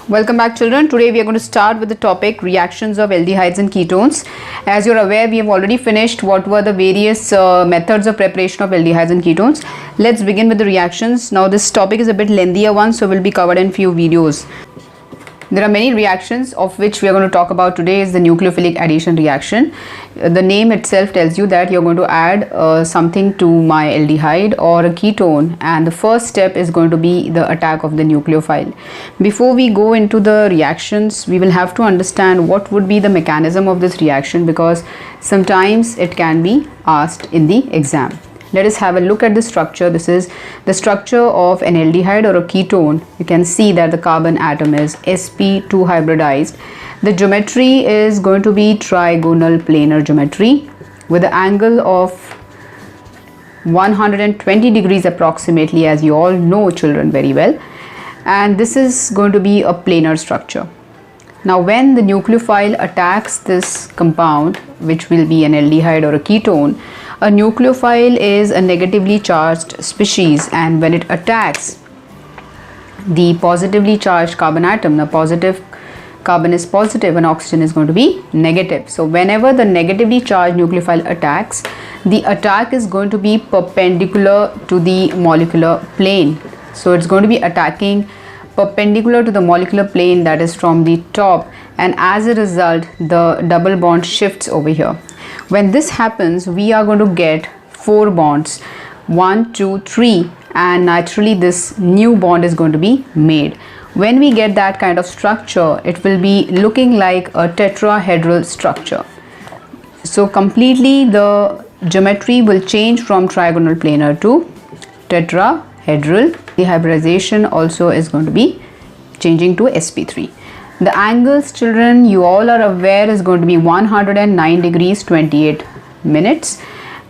Welcome back, children. Today we are going to start with the topic reactions of aldehydes and ketones. As you're aware, we have already finished what were the various methods of preparation of aldehydes and ketones. Let's begin with the reactions. Now this topic is a bit lengthier one, so will be covered in few videos. There are many reactions, of which we are going to talk about today is the nucleophilic addition reaction. The name itself tells you that you're going to add something to my aldehyde or a ketone, and the first step is going to be the attack of the nucleophile. Before we go into the reactions, we will have to understand what would be the mechanism of this reaction, because sometimes it can be asked in the exam. Let us have a look at the structure. This is the structure of an aldehyde or a ketone. You can see that the carbon atom is sp2 hybridized. The geometry is going to be trigonal planar geometry with the angle of 120 degrees approximately, as you all know, children, very well. And this is going to be a planar structure. Now when the nucleophile attacks this compound, which will be an aldehyde or a ketone, a nucleophile is a negatively charged species, and when it attacks the positively charged carbon atom, the positive carbon is positive and oxygen is going to be negative. So whenever the negatively charged nucleophile attacks, the attack is going to be perpendicular to the molecular plane. So it's going to be attacking perpendicular to the molecular plane, that is from the top, and as a result the double bond shifts over here. When this happens, we are going to get 4 bonds, 1, 2, 3, and naturally this new bond is going to be made. When we get that kind of structure, it will be looking like a tetrahedral structure. So completely the geometry will change from trigonal planar to tetrahedral. The hybridization also is going to be changing to sp3. The angles, children, you all are aware, is going to be 109 degrees 28 minutes.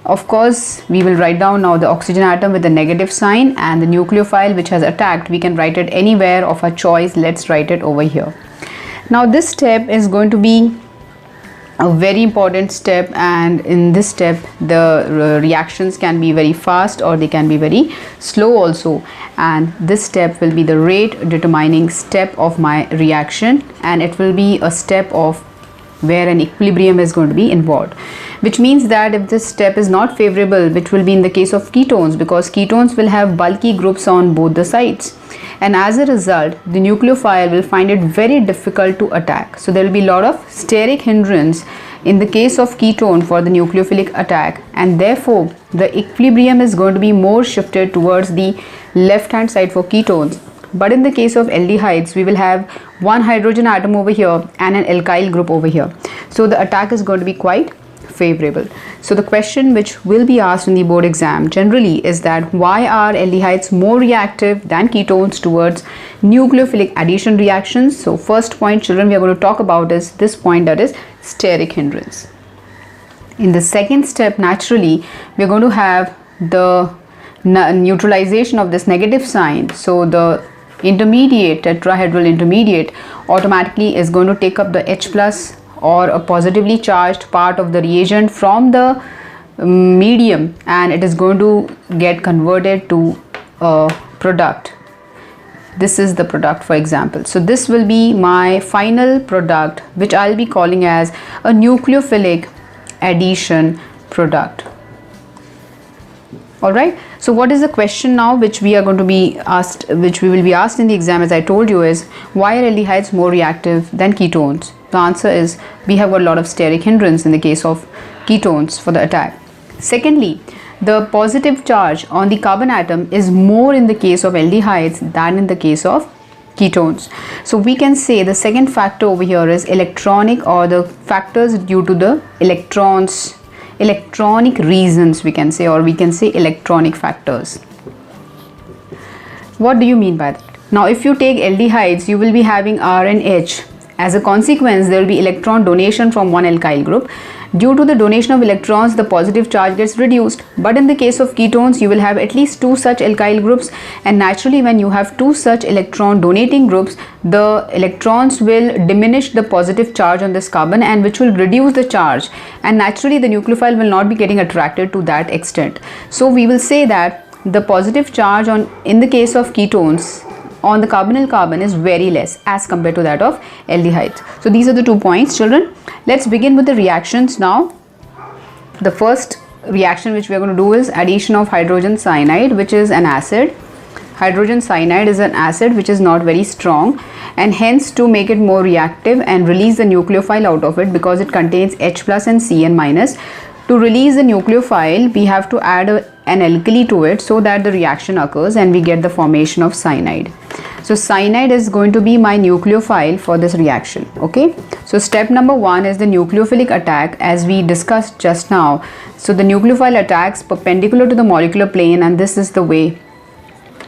Of course, we will write down now the oxygen atom with the negative sign, and the nucleophile which has attacked, we can write it anywhere of our choice. Let's write it over here. Now this step is going to be a very important step, and in this step the reactions can be very fast or they can be very slow also, and this step will be the rate determining step of my reaction, and it will be a step of where an equilibrium is going to be involved, which means that if this step is not favorable, which will be in the case of ketones, because ketones will have bulky groups on both the sides, and as a result the nucleophile will find it very difficult to attack. So there will be a lot of steric hindrance in the case of ketone for the nucleophilic attack, and therefore the equilibrium is going to be more shifted towards the left hand side for ketones. But in the case of aldehydes, we will have one hydrogen atom over here and an alkyl group over here, so the attack is going to be quite favorable. So the question which will be asked in the board exam generally is that why are aldehydes more reactive than ketones towards nucleophilic addition reactions? So first point, children, we are going to talk about is this point, that is steric hindrance. In the second step, naturally we are going to have the neutralization of this negative sign. So the intermediate, tetrahedral intermediate, automatically is going to take up the H plus or a positively charged part of the reagent from the medium, and it is going to get converted to a product. This is the product, for example. So this will be my final product, which I'll be calling as a nucleophilic addition product. Alright, so what is the question now which we are going to be asked, which we will be asked in the exam, as I told you, is why are aldehydes more reactive than ketones? The answer is we have got a lot of steric hindrance in the case of ketones for the attack. Secondly, the positive charge on the carbon atom is more in the case of aldehydes than in the case of ketones. So we can say the second factor over here is electronic, or the factors due to the electronic reasons, we can say, or we can say electronic factors. What do you mean by that? Now if you take aldehydes, you will be having R and H. As a consequence, there will be electron donation from one alkyl group. Due to the donation of electrons, the positive charge gets reduced. But in the case of ketones, you will have at least 2 such alkyl groups, and naturally when you have 2 such electron donating groups, the electrons will diminish the positive charge on this carbon, and which will reduce the charge, and naturally the nucleophile will not be getting attracted to that extent. So we will say that the positive charge in the case of ketones on the carbonyl carbon is very less as compared to that of aldehydes. So these are the 2 points, children. Let's begin with the reactions now. The first reaction which we are going to do is addition of hydrogen cyanide, which is an acid. Hydrogen cyanide is an acid which is not very strong, and hence to make it more reactive and release the nucleophile out of it, because it contains H plus and Cn minus. To release the nucleophile, we have to add an alkali to it so that the reaction occurs and we get the formation of cyanide. So cyanide is going to be my nucleophile for this reaction. Okay, so step number 1 is the nucleophilic attack, as we discussed just now. So the nucleophile attacks perpendicular to the molecular plane, and this is the way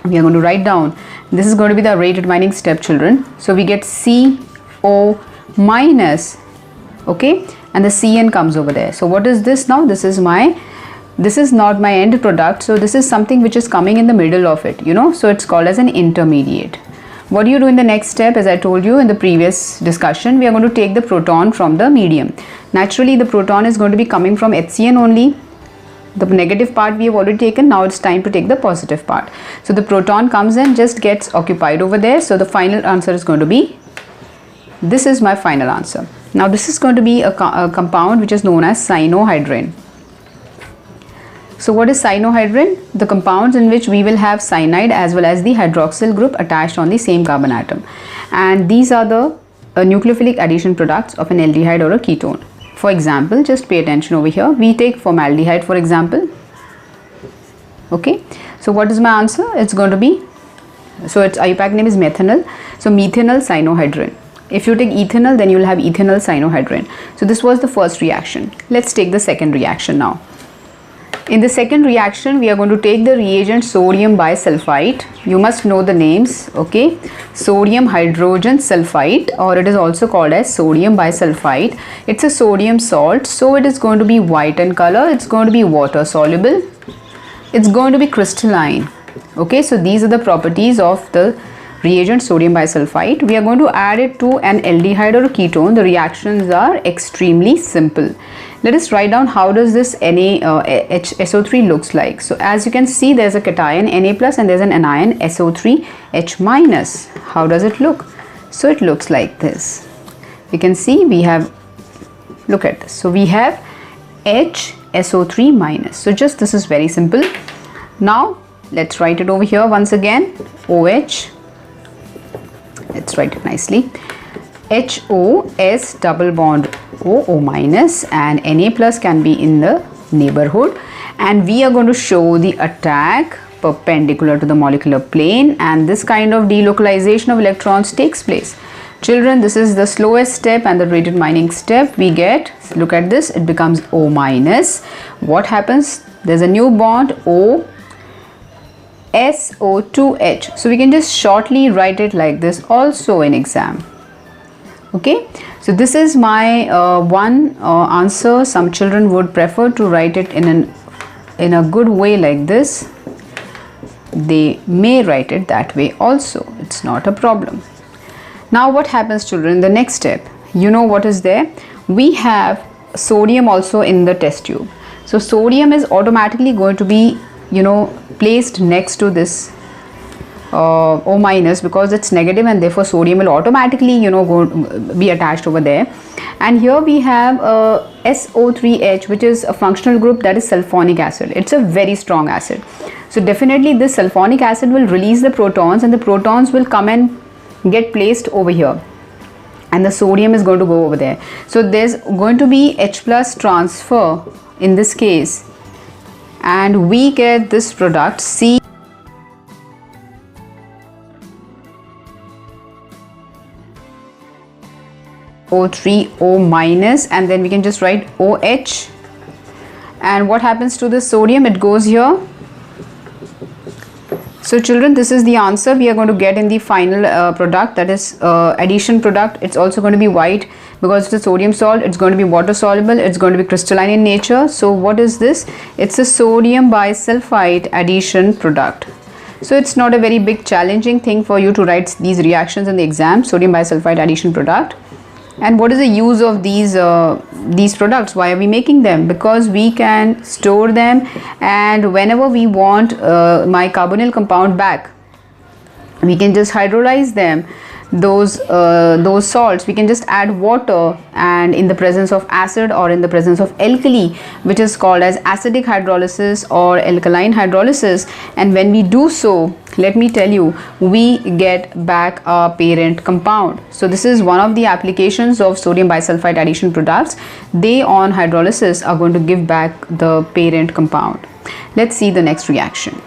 we are going to write down. This is going to be the rate determining step, children. So we get CO minus, okay, and the Cn comes over there. So what is this now? This is not my end product, so this is something which is coming in the middle of it, you know, so it's called as an intermediate. What do you do in the next step? As I told you in the previous discussion, we are going to take the proton from the medium. Naturally, the proton is going to be coming from HCN only. The negative part we have already taken, now it's time to take the positive part. So the proton comes in, just gets occupied over there. So the final answer is going to be, this is my final answer. Now this is going to be a compound which is known as cyanohydrin. So what is cyanohydrin? The compounds in which we will have cyanide as well as the hydroxyl group attached on the same carbon atom. And these are the nucleophilic addition products of an aldehyde or a ketone. For example, just pay attention over here. We take formaldehyde, for example. Okay. So what is my answer? It's going to be, so its IUPAC name is methanol. So methanol cyanohydrin. If you take ethanol, then you will have ethanol cyanohydrin. So this was the first reaction. Let's take the second reaction now. In the second reaction, we are going to take the reagent sodium bisulfite. You must know the names, okay? Sodium hydrogen sulfite, or it is also called as sodium bisulfite. It's a sodium salt, so it is going to be white in color. It's going to be water soluble. It's going to be crystalline. Okay, so these are the properties of the reagent sodium bisulfite. We are going to add it to an aldehyde or a ketone. The reactions are extremely simple. Let us write down how does this SO3 looks like. So as you can see, there's a cation Na plus and there's an anion SO3 H minus. How does it look? So it looks like this. You can see we have, look at this. So we have H SO3 minus. So just this is very simple. Now let's write it over here once again. OH. Let's write it nicely. HOS double bond O minus, and Na plus can be in the neighborhood, and we are going to show the attack perpendicular to the molecular plane, and this kind of delocalization of electrons takes place. Children, this is the slowest step and the rate determining step. We get, look at this, it becomes O minus. What happens? There's a new bond O SO2H. So we can just shortly write it like this also in exam. Okay, so this is my one answer. Some children would prefer to write it in a good way like this. They may write it that way also. It's not a problem. Now what happens, children? The next step, you know what is there? We have sodium also in the test tube. So sodium is automatically going to be, you know, placed next to this O minus, because it's negative, and therefore sodium will automatically, you know, be attached over there. And here we have SO3H, which is a functional group, that is sulfonic acid. It's a very strong acid. So definitely this sulfonic acid will release the protons, and the protons will come and get placed over here, and the sodium is going to go over there. So there's going to be H plus transfer in this case, and we get this product C O3O minus, and then we can just write OH. And what happens to the sodium? It goes here. So children, this is the answer we are going to get in the final product, that is addition product. It's also going to be white because it's a sodium salt. It's going to be water soluble. It's going to be crystalline in nature. So what is this? It's a sodium bisulfite addition product. So it's not a very big challenging thing for you to write these reactions in the exam. Sodium bisulfite addition product. And what is the use of these products? Why are we making them? Because we can store them, and whenever we want my carbonyl compound back, we can just hydrolyze them, those salts. We can just add water, and in the presence of acid or in the presence of alkali, which is called as acidic hydrolysis or alkaline hydrolysis, and when we do so, let me tell you, we get back a parent compound. So this is one of the applications of sodium bisulfite addition products. They on hydrolysis are going to give back the parent compound. Let's see the next reaction.